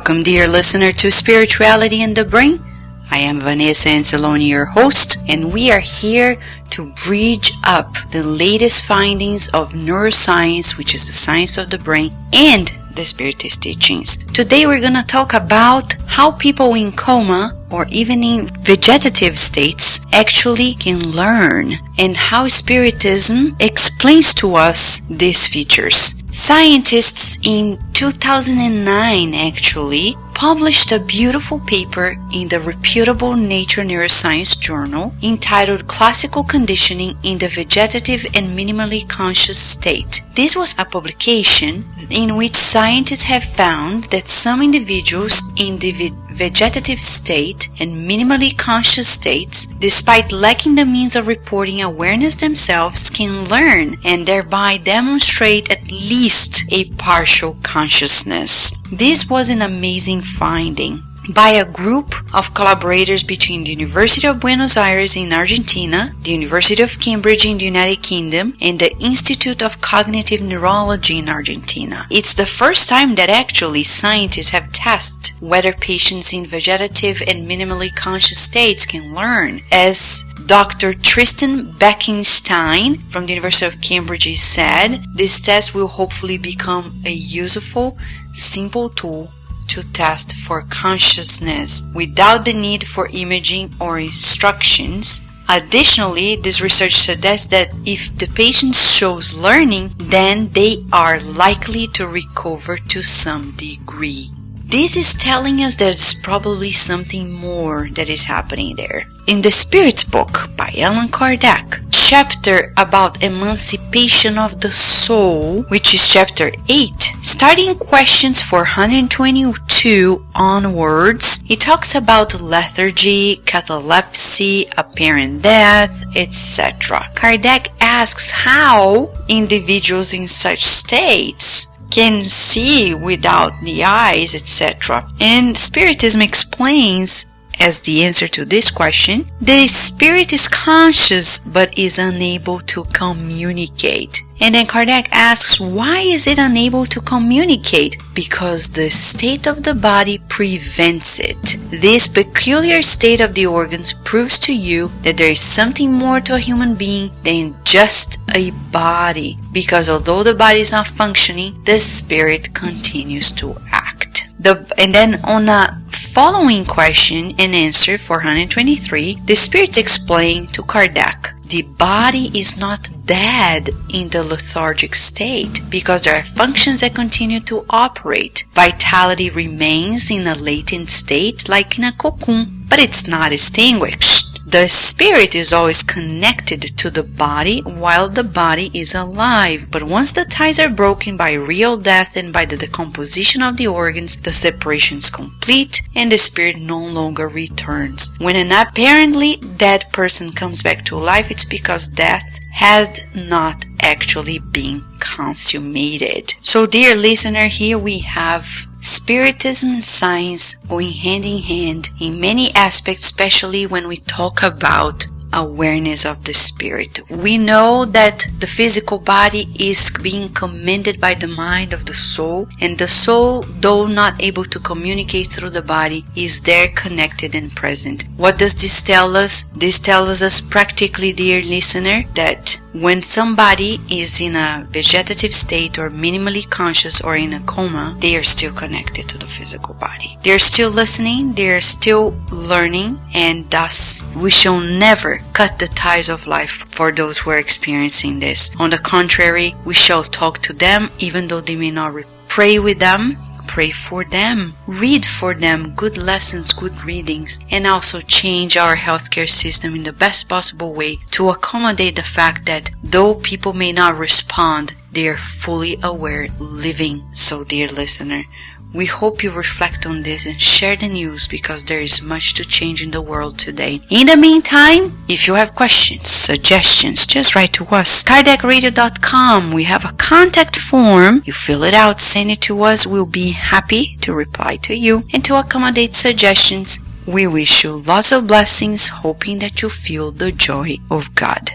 Welcome, dear listener, to Spirituality in the Brain. I am Vanessa Anzalone, your host, and we are here to bridge up the latest findings of neuroscience, which is the science of the brain, and the Spiritist teachings. Today we're going to talk about how people in coma or even in vegetative states actually can learn, and how Spiritism explains to us these features. Scientists in 2009 actually published a beautiful paper in the reputable Nature Neuroscience journal entitled Classical Conditioning in the Vegetative and Minimally Conscious State. This was a publication in which scientists have found that some individuals in the vegetative state and minimally conscious states, despite lacking the means of reporting awareness themselves, can learn and thereby demonstrate at least a partial consciousness. This was an amazing finding by a group of collaborators between the University of Buenos Aires in Argentina, the University of Cambridge in the United Kingdom, and the Institute of Cognitive Neurology in Argentina. It's the first time that actually scientists have tested whether patients in vegetative and minimally conscious states can learn. As Dr. Tristan Beckenstein from the University of Cambridge said, this test will hopefully become a useful, simple tool to test for consciousness without the need for imaging or instructions. Additionally, this research suggests that if the patient shows learning, then they are likely to recover to some degree. This is telling us there's probably something more that is happening there. In the Spirit book by Allan Kardec, chapter about emancipation of the soul, which is chapter 8, starting questions 422 onwards, it talks about lethargy, catalepsy, apparent death, etc. Kardec asks how individuals in such states can see without the eyes, etc. And Spiritism explains, as the answer to this question, the spirit is conscious but is unable to communicate. And then Kardec asks, why is it unable to communicate? Because the state of the body prevents it. This peculiar state of the organs proves to you that there is something more to a human being than just a body. Because although the body is not functioning, the spirit continues to act. And then on a following question and answer 423, the spirits explain to Kardec, the body is not dead in the lethargic state because there are functions that continue to operate. Vitality remains in a latent state like in a cocoon, but it's not extinguished. The spirit is always connected to the body while the body is alive. But once the ties are broken by real death and by the decomposition of the organs, the separation is complete and the spirit no longer returns. When an apparently dead person comes back to life, it's because death had not actually been consummated. So, dear listener, here we have Spiritism and science going hand in hand in many aspects, especially when we talk about awareness of the spirit. We know that the physical body is being commanded by the mind of the soul, and the soul, though not able to communicate through the body, is there connected and present. What does this tell us? This tells us practically, dear listener, that when somebody is in a vegetative state or minimally conscious or in a coma, they are still connected to the physical body. They are still listening, they are still learning, and thus we shall never cut the ties of life for those who are experiencing this. On the contrary, we shall talk to them even though they may not pray with them. Pray for them, read for them good lessons, good readings, and also change our healthcare system in the best possible way to accommodate the fact that though people may not respond, they are fully aware living. So, dear listener, we hope you reflect on this and share the news because there is much to change in the world today. In the meantime, if you have questions, suggestions, just write to us. KardecRadio.com. We have a contact form. You fill it out, send it to us. We'll be happy to reply to you and to accommodate suggestions. We wish you lots of blessings, hoping that you feel the joy of God.